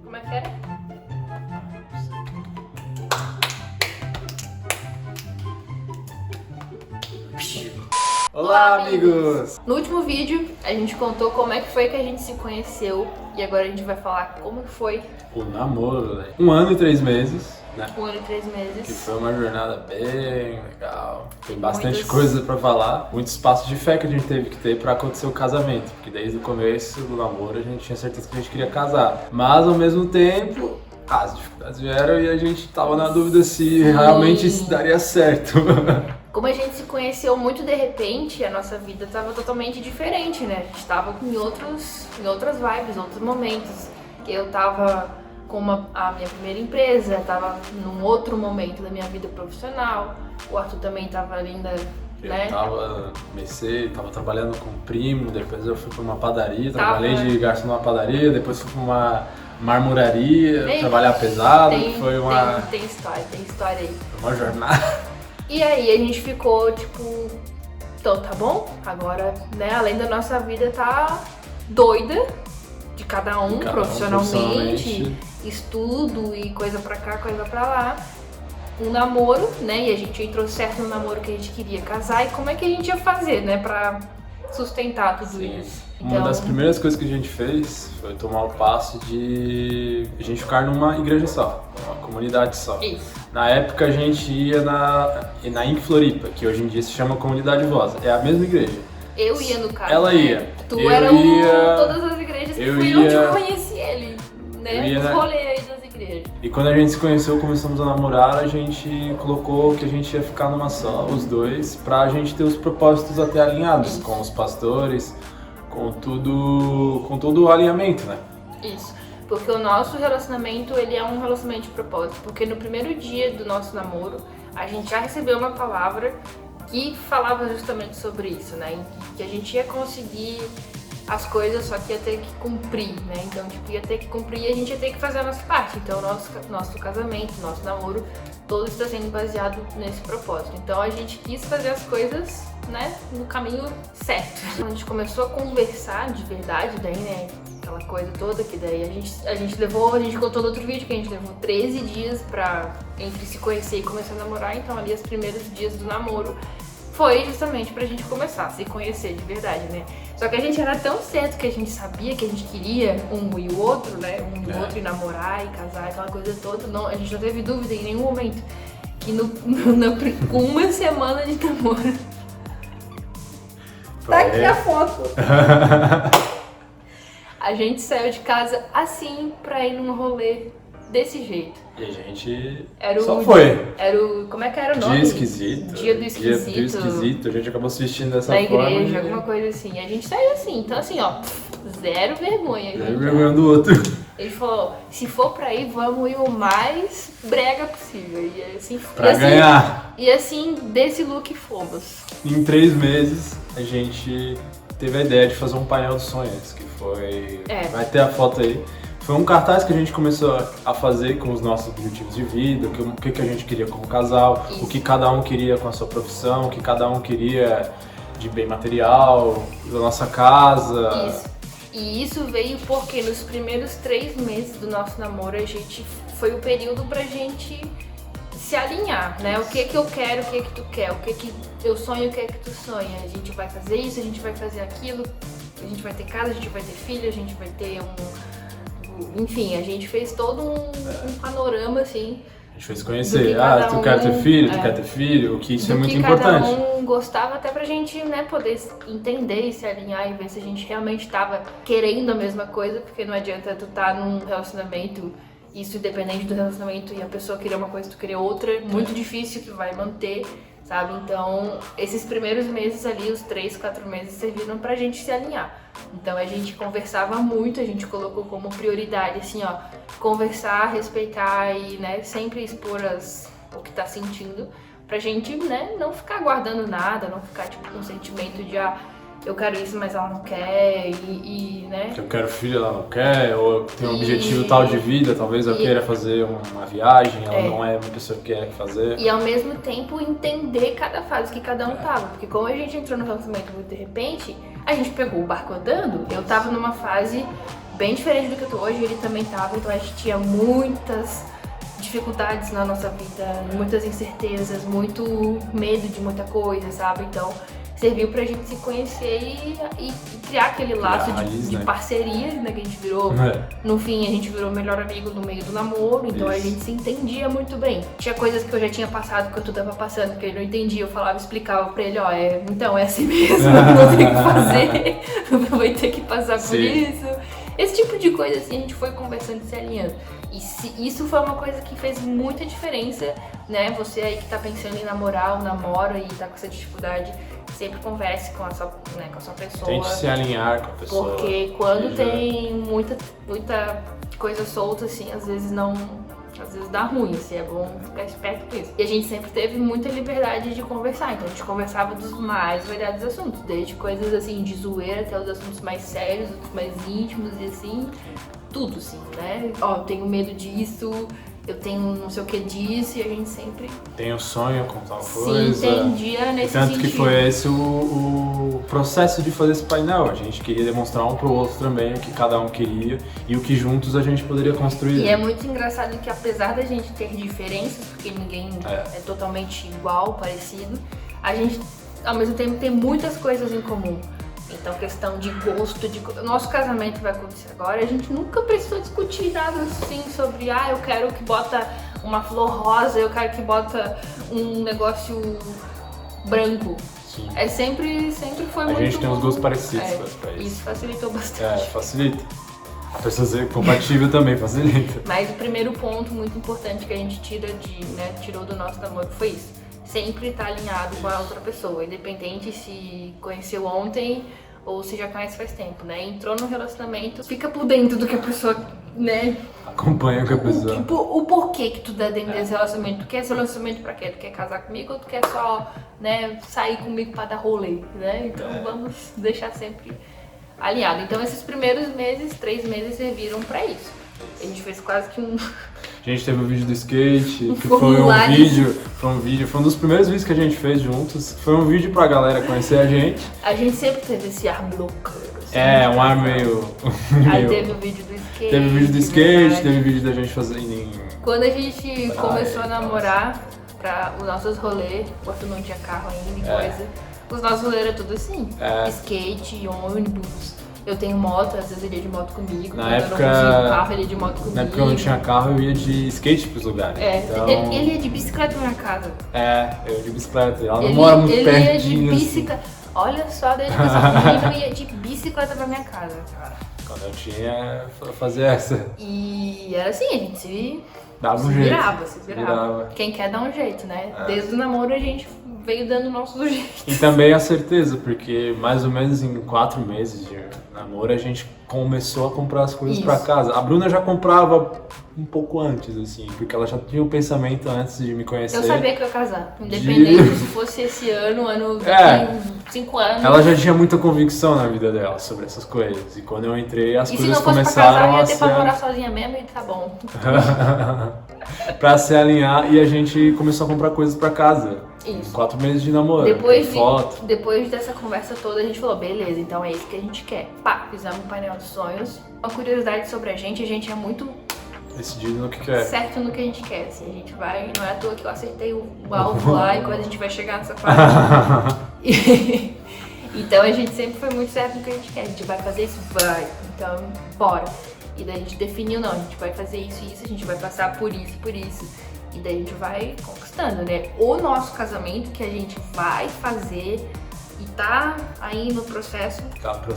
Como é que é? Olá, amigos! No último vídeo, a gente contou como é que foi que a gente se conheceu e agora a gente vai falar como que foi O namoro, né? 1 ano e 3 meses, né? 1 ano e 3 meses. Que foi uma jornada bem legal. Tem bastante Muitas- coisa pra falar. Muitos passos de fé que a gente teve que ter pra acontecer o casamento. Porque desde o começo do namoro a gente tinha certeza que a gente queria casar. Mas ao mesmo tempo, as dificuldades vieram e a gente tava na dúvida se realmente isso daria certo. Como a gente se conheceu muito de repente, a nossa vida estava totalmente diferente, né? A gente estava em outras vibes, outros momentos. Eu tava com a minha primeira empresa, tava num outro momento da minha vida profissional. O Arthur também tava ainda, né? Eu tava trabalhando com um primo, depois eu fui pra uma padaria, trabalhei de garçom numa padaria, depois fui pra uma marmoraria, trabalhar pesado, foi uma... Tem história aí. Foi uma jornada. E aí a gente ficou tipo, então tá bom, agora, né, além da nossa vida tá doida, de cada um profissionalmente, estudo e coisa pra cá, coisa pra lá, um namoro, né, e a gente entrou certo no namoro que a gente queria casar, e como é que a gente ia fazer, né, pra sustentar tudo isso. Uma das primeiras coisas que a gente fez foi tomar o passo de a gente ficar numa igreja só, uma comunidade só. Isso. Na época a gente ia na Inc Floripa, que hoje em dia se chama Comunidade Voz. É a mesma igreja. Eu ia no caso. Ela né? ia. Tu Eu era ia. todas as igrejas que Eu fui ia. onde eu conheci ele, né? Eu ia Os na- rolês aí das igrejas. E quando a gente se conheceu, começamos a namorar, a gente colocou que a gente ia ficar numa só, os dois, pra gente ter os propósitos até alinhados com os pastores, com todo o alinhamento, né? Isso, porque o nosso relacionamento, ele é um relacionamento de propósito, porque no primeiro dia do nosso namoro, a gente já recebeu uma palavra que falava justamente sobre isso, né, que a gente ia conseguir as coisas, só que ia ter que cumprir, né, então tipo, ia ter que cumprir e a gente ia ter que fazer a nossa parte, então nosso casamento, nosso namoro, todo está sendo baseado nesse propósito, então a gente quis fazer as coisas, né, no caminho certo. Quando a gente começou a conversar de verdade, daí, né, aquela coisa toda, que daí a gente contou no outro vídeo que a gente levou 13 dias entre se conhecer e começar a namorar, então ali os primeiros dias do namoro foi justamente pra gente começar a se conhecer de verdade, né. Só que a gente era tão certo que a gente sabia que a gente queria um e o outro, né, um e o outro, e namorar e casar, aquela coisa toda, não, a gente não teve dúvida em nenhum momento que com uma semana de namoro. Tá aqui a foto. A gente saiu de casa assim pra ir num rolê desse jeito. E a gente Era só foi. Como é que era o nome? Dia esquisito. Dia do esquisito. Dia do esquisito. A gente acabou se vestindo dessa Na forma. igreja, alguma coisa assim. A gente saiu assim, então assim, ó, zero vergonha. Um vergonha do outro. Ele falou, se for pra ir, vamos ir o mais brega possível. E assim, Pra ganhar. E assim, desse look fomos. Em 3 meses, a gente teve a ideia de fazer um painel de sonhos, que foi... Vai ter a foto aí. Foi um cartaz que a gente começou a fazer com os nossos objetivos de vida, o que a gente queria como casal, Isso. o que cada um queria com a sua profissão, o que cada um queria de bem material, da nossa casa. Isso. E isso veio porque nos primeiros 3 meses do nosso namoro, foi o período pra gente se alinhar, né? O que eu quero, o que tu quer, o que eu sonho, o que tu sonha. A gente vai fazer isso, a gente vai fazer aquilo, a gente vai ter casa, a gente vai ter filho, a gente vai ter enfim, a gente fez todo um panorama, assim. A gente fez conhecer, tu quer ter filho, tu quer ter filho, o que isso é muito importante. Cada um gostava, até pra gente, né, poder entender e se alinhar e ver se a gente realmente tava querendo a mesma coisa, porque não adianta tu tá num relacionamento, isso independente do relacionamento, e a pessoa querer uma coisa e tu querer outra, muito difícil que vai manter, sabe? Então, esses primeiros meses ali, os 3, 4 meses, serviram pra gente se alinhar. Então a gente conversava muito, a gente colocou como prioridade, assim, ó, conversar, respeitar e, né, sempre expor o que tá sentindo, pra gente, né, não ficar guardando nada, não ficar, tipo, com sentimento de, eu quero isso, mas ela não quer, né? Eu quero filho, ela não quer, ou eu tenho um objetivo tal de vida, talvez eu queira fazer uma viagem, ela não é uma pessoa que quer fazer. E ao mesmo tempo entender cada fase que cada um tava, porque como a gente entrou no relacionamento muito de repente, a gente pegou o barco andando, eu tava numa fase bem diferente do que eu tô hoje, ele também tava, então a gente tinha muitas dificuldades na nossa vida, muitas incertezas, muito medo de muita coisa, sabe? Então serviu pra gente se conhecer e criar aquele laço de parceria, né, que a gente virou. No fim, a gente virou melhor amigo no meio do namoro, então a gente se entendia muito bem. Tinha coisas que eu já tinha passado, que eu tava passando, que ele não entendia, eu falava, explicava pra ele, ó, então é assim mesmo, não tem o que fazer, vai ter que passar por isso. Esse tipo de coisa, assim, a gente foi conversando e se alinhando. E isso foi uma coisa que fez muita diferença, né? Você aí que tá pensando em namorar ou namora e tá com essa dificuldade, sempre converse com a sua pessoa. Tente se alinhar com a pessoa. Porque quando tem muita coisa solta, assim, às vezes dá ruim, assim, é bom ficar esperto com isso. E a gente sempre teve muita liberdade de conversar, então a gente conversava dos mais variados assuntos, desde coisas assim de zoeira até os assuntos mais sérios, os mais íntimos e assim, tudo assim, né? Ó, eu tenho medo disso, eu tenho não sei o que disso, e a gente sempre... Tenho sonho com tal coisa. Se entendia nesse tanto sentido. Que foi esse o processo de fazer esse painel. A gente queria demonstrar um pro outro também o que cada um queria e o que juntos a gente poderia construir. E é muito engraçado que apesar da gente ter diferenças, porque ninguém é totalmente igual, parecido, a gente ao mesmo tempo tem muitas coisas em comum. Então, questão de gosto, nosso casamento vai acontecer agora, a gente nunca precisou discutir nada assim sobre, eu quero que bota uma flor rosa, eu quero que bota um negócio branco. Sim. Sempre foi muito... A gente tem uns gostos parecidos pra isso. Isso facilitou bastante. Facilita. A pessoa ser compatível também facilita. Mas o primeiro ponto muito importante que a gente tirou do nosso namoro foi isso. Sempre estar alinhado com a outra pessoa, independente se conheceu ontem ou se já conhece faz tempo, né? Entrou no relacionamento, fica por dentro do que a pessoa, né? Acompanha com a pessoa. O porquê que tu dá dentro desse relacionamento. Tu quer esse relacionamento pra quê? Tu quer casar comigo ou tu quer só, né, sair comigo pra dar rolê, né? Então vamos deixar sempre alinhado. Então esses primeiros 3 meses serviram pra isso. A gente fez quase que A gente teve o vídeo do skate, que foi um dos primeiros vídeos que a gente fez juntos. Foi um vídeo pra galera conhecer a gente. A gente sempre teve esse ar bloqueiro. Assim, um ar meio... Aí teve o vídeo do skate. Teve o vídeo do skate, teve o vídeo da gente fazendo Quando a gente começou a namorar, pra os nossos rolês, o Arthur não tinha carro ainda e coisa, os nossos rolês eram tudo assim. Skate, ônibus. Eu tenho moto, às vezes ele ia de moto comigo. Na época, eu não tinha carro, ele ia de moto comigo. Na época eu não tinha carro, eu ia de skate pros lugares. Então... Ele ia de bicicleta na minha casa. Eu ia de bicicleta. Ela não mora muito pertinho. Ele ia de bicicleta. Assim. Olha só a dedicação. Ele ia de bicicleta pra minha casa, cara. Quando eu tinha, fazer essa. E era assim, a gente se virava. Quem quer dá um jeito, né? Desde o namoro a gente veio dando o nosso jeito. E também a certeza, porque mais ou menos em 4 meses de namoro a gente começou a comprar as coisas pra casa. A Bruna já comprava um pouco antes, assim, porque ela já tinha o pensamento antes de me conhecer. Eu sabia que eu ia casar, independente se fosse esse ano daqui 5 anos. Ela já tinha muita convicção na vida dela sobre essas coisas. E quando eu entrei, as coisas começaram a ser... E se não fosse pra casar, eu ia ter pra morar sozinha mesmo e tá bom. Pra se alinhar, e a gente começou a comprar coisas pra casa. Isso. 4 meses de namoro, depois dessa conversa toda, a gente falou, beleza, então é isso que a gente quer. Fizemos um painel de sonhos. Uma curiosidade sobre a gente é muito... decidido no que quer. Certo no que a gente quer, assim, a gente vai... Não é à toa que eu acertei o alvo lá e quando a gente vai chegar nessa parte... Então a gente sempre foi muito certo no que a gente quer. A gente vai fazer isso? Vai. Então, bora. E daí a gente definiu, não, a gente vai fazer isso e isso, a gente vai passar por isso e por isso. E daí a gente vai conquistando, né? O nosso casamento que a gente vai fazer e tá aí no processo,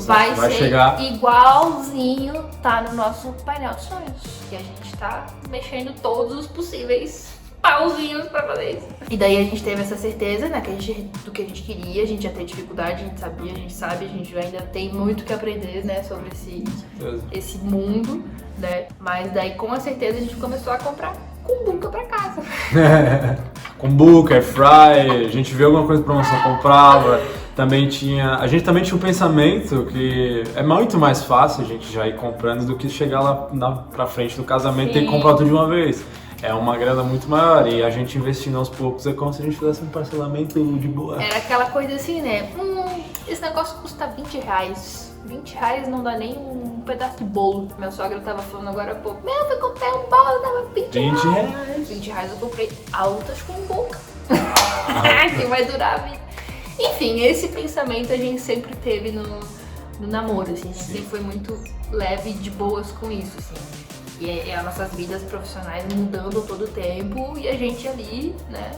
vai ser chegar igualzinho tá no nosso painel de sonhos. Que a gente tá mexendo todos os possíveis pauzinhos pra fazer isso. E daí a gente teve essa certeza, né, do que a gente queria, a gente já tem dificuldade, a gente sabia, a gente sabe, a gente ainda tem muito que aprender, né, sobre esse mundo, né, mas daí com a certeza a gente começou a comprar cumbuca pra casa. Cumbuca, air fry, a gente vê alguma coisa de promoção, comprava. A gente também tinha um pensamento que é muito mais fácil a gente já ir comprando do que chegar lá pra frente do casamento e ter que comprar tudo de uma vez. É uma grana muito maior e a gente investindo aos poucos é como se a gente fizesse um parcelamento de boa. Era aquela coisa assim, né? Esse negócio custa 20 reais. 20 reais não dá nem um pedaço de bolo. Minha sogra tava falando agora há pouco. Eu comprei um bolo, dava 20 reais. 20 reais eu comprei altas com boca. Que vai durar a vida. Enfim, esse pensamento a gente sempre teve no namoro, assim. A gente sempre foi muito leve e de boas com isso, assim. E as nossas vidas profissionais mudando todo o tempo e a gente ali, né?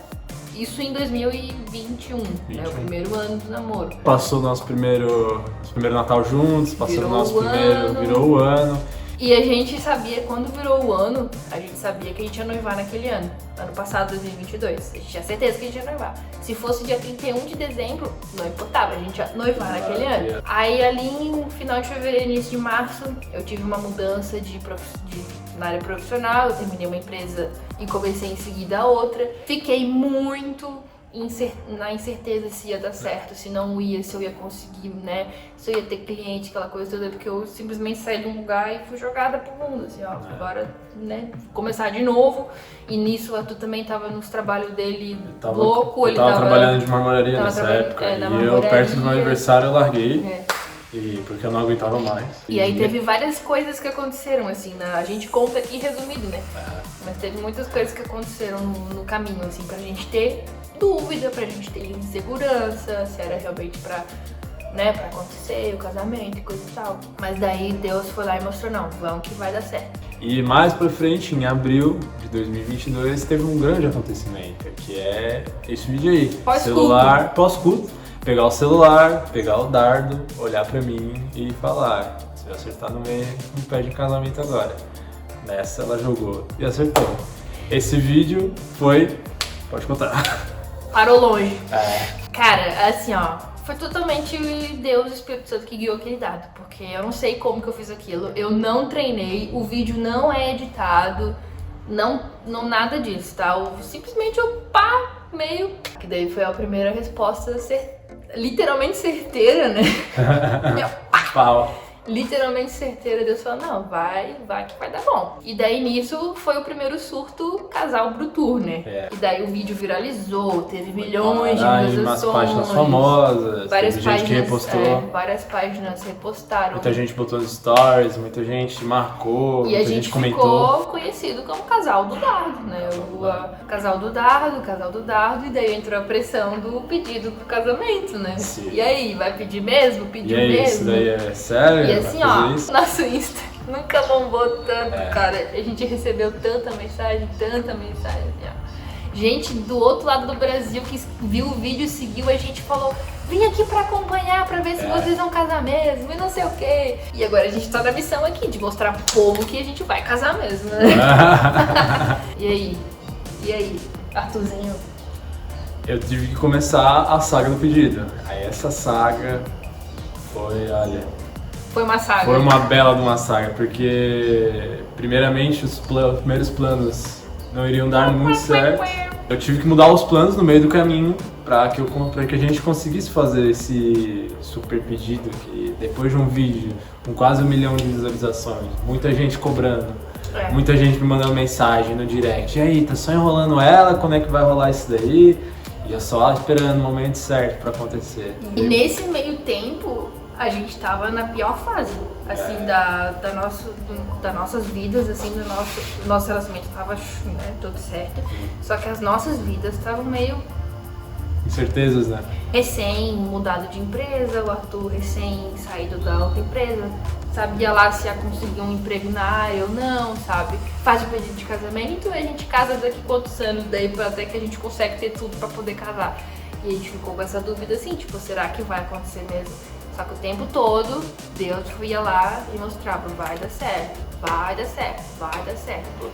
Isso em 2021, né? O primeiro ano do namoro. Passou nosso primeiro Natal juntos, virou o ano. E a gente sabia, quando virou o ano, a gente sabia que a gente ia noivar naquele ano. Ano passado, 2022. A gente tinha certeza que a gente ia noivar. Se fosse dia 31 de dezembro, não importava, a gente ia noivar naquele ano. Aí ali no final de fevereiro, início de março, eu tive uma mudança na área profissional, eu terminei uma empresa e comecei em seguida a outra. Fiquei muito na incerteza se ia dar certo, se não ia, se eu ia conseguir, né? Se eu ia ter cliente, aquela coisa toda, porque eu simplesmente saí de um lugar e fui jogada pro mundo, assim, ó, agora, né, começar de novo. E nisso o Arthur também tava nos trabalhos dele louco, ele tava trabalhando de marmoraria nessa época, e eu perto do meu aniversário eu larguei. Porque eu não aguentava mais. E aí teve várias coisas que aconteceram, assim, a gente conta aqui resumido, né? Mas teve muitas coisas que aconteceram no caminho, assim, pra gente ter dúvida, pra gente ter insegurança, se era realmente pra acontecer o casamento e coisa e tal. Mas daí Deus foi lá e mostrou, não, vamos que vai dar certo. E mais pra frente, em abril de 2022, teve um grande acontecimento, que é esse vídeo aí. Pós-culto. Pegar o celular, pegar o dardo, olhar pra mim e falar: se eu acertar no meio, não pede casamento agora. Nessa ela jogou e acertou. Esse vídeo foi... Pode contar. Parou longe. Cara, assim, ó, foi totalmente Deus e o Espírito Santo que guiou aquele dado. Porque eu não sei como que eu fiz aquilo, eu não treinei, o vídeo não é editado, não nada disso, tá? Simplesmente eu meio... Que daí foi a primeira resposta literalmente certeira, né? Meu pau! Literalmente certeira, Deus falou, não, vai que vai dar bom. E daí nisso foi o primeiro surto casal Brutur, né? E daí o vídeo viralizou, teve milhões de visualizações. Umas páginas famosas, várias páginas, gente que repostou. Várias páginas repostaram. Muita gente botou nos stories, muita gente marcou, e muita gente comentou. Ficou conhecido como Casal do Dardo, né? O Casal do Dardo, e daí entrou a pressão do pedido do casamento, né? Sim. E aí, vai pedir mesmo? Pediu mesmo? Isso daí é sério? E assim, ó, nosso Insta nunca bombou tanto, cara. A gente recebeu tanta mensagem, assim, ó. Gente do outro lado do Brasil que viu o vídeo, seguiu, a gente falou, vim aqui pra acompanhar, pra ver se vocês vão casar mesmo, e não sei o quê. E agora a gente tá na missão aqui, de mostrar pro povo que a gente vai casar mesmo, né? E aí, Arthurzinho? Eu tive que começar a saga do pedido. Aí essa saga foi uma saga. Foi uma bela de uma saga, porque primeiramente os primeiros planos não iriam dar muito certo. Eu tive que mudar os planos no meio do caminho para que a gente conseguisse fazer esse super pedido, que depois de um vídeo com quase 1 milhão de visualizações, muita gente cobrando, muita gente me mandando mensagem no direct, e aí, tá só enrolando ela, quando é que vai rolar isso daí? E eu só esperando o momento certo para acontecer. E nesse meio tempo, a gente tava na pior fase, assim, das nossas vidas, assim, do nosso relacionamento tava, né, tudo certo, só que as nossas vidas estavam meio... Incertezas, né? Recém mudado de empresa, o Arthur recém saído da outra empresa, sabia lá se ia conseguir um emprego na área ou não, sabe? Faz o pedido de casamento e a gente casa daqui quantos anos, daí até que a gente consegue ter tudo pra poder casar. E a gente ficou com essa dúvida assim, tipo, será que vai acontecer mesmo? Só que o tempo todo, Deus ia lá e mostrava, vai dar certo, vai dar certo, vai dar certo.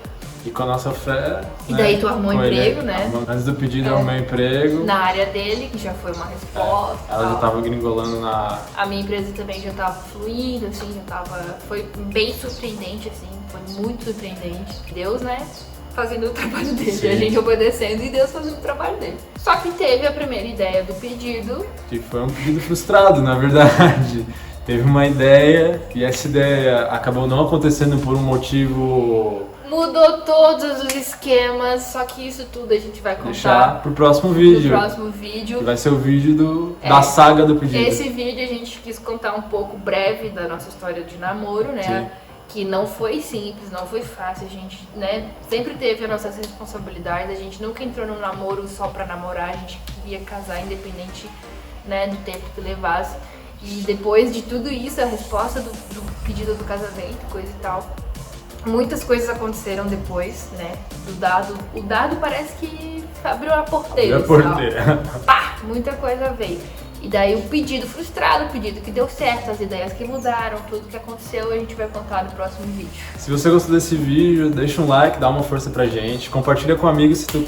E com a nossa fé... E daí tu arrumou emprego, né? Antes do pedido eu arrumei emprego. Na área dele, que já foi uma resposta. Ela já tava gringolando na... A minha empresa também já tava fluindo, assim, já tava... Foi bem surpreendente, assim, foi muito surpreendente. Deus, né? fazendo o trabalho dele, Sim. a gente obedecendo e Deus fazendo o trabalho dele. Só que teve a primeira ideia do pedido. Que foi um pedido frustrado, na verdade. Teve uma ideia e essa ideia acabou não acontecendo por um motivo... Mudou todos os esquemas, só que isso tudo a gente vai contar Deixar pro próximo no vídeo. próximo vídeo. Que vai ser o vídeo da saga do pedido. Esse vídeo a gente quis contar um pouco breve da nossa história de namoro, né? Sim. Que não foi simples, não foi fácil, a gente, né, sempre teve as nossas responsabilidades, a gente nunca entrou num namoro só pra namorar, a gente queria casar independente, né, do tempo que levasse. E depois de tudo isso, a resposta do pedido do casamento, coisa e tal, muitas coisas aconteceram depois, né, o dado parece que abriu a porteira. Abriu a porteira. Pá, muita coisa veio. E daí o pedido frustrado, o pedido que deu certo, as ideias que mudaram, tudo que aconteceu, a gente vai contar no próximo vídeo. Se você gostou desse vídeo, deixa um like, dá uma força pra gente. Compartilha com amigos se tu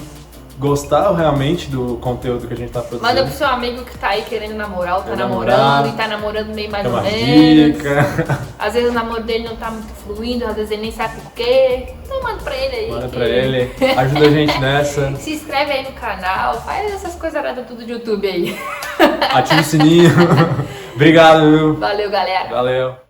gostar realmente do conteúdo que a gente tá produzindo. Manda pro seu amigo que tá aí querendo namorar ou tá Quer namorando namorar, e tá namorando meio mais Quer ou uma menos. dica. Às vezes o namoro dele não tá muito fluindo, às vezes ele nem sabe por quê. Então manda pra ele aí. Manda pra ele, ajuda a gente nessa. Se inscreve aí no canal, faz essas coisas tudo de YouTube aí. Ativa o sininho. Obrigado, viu? Valeu, galera. Valeu.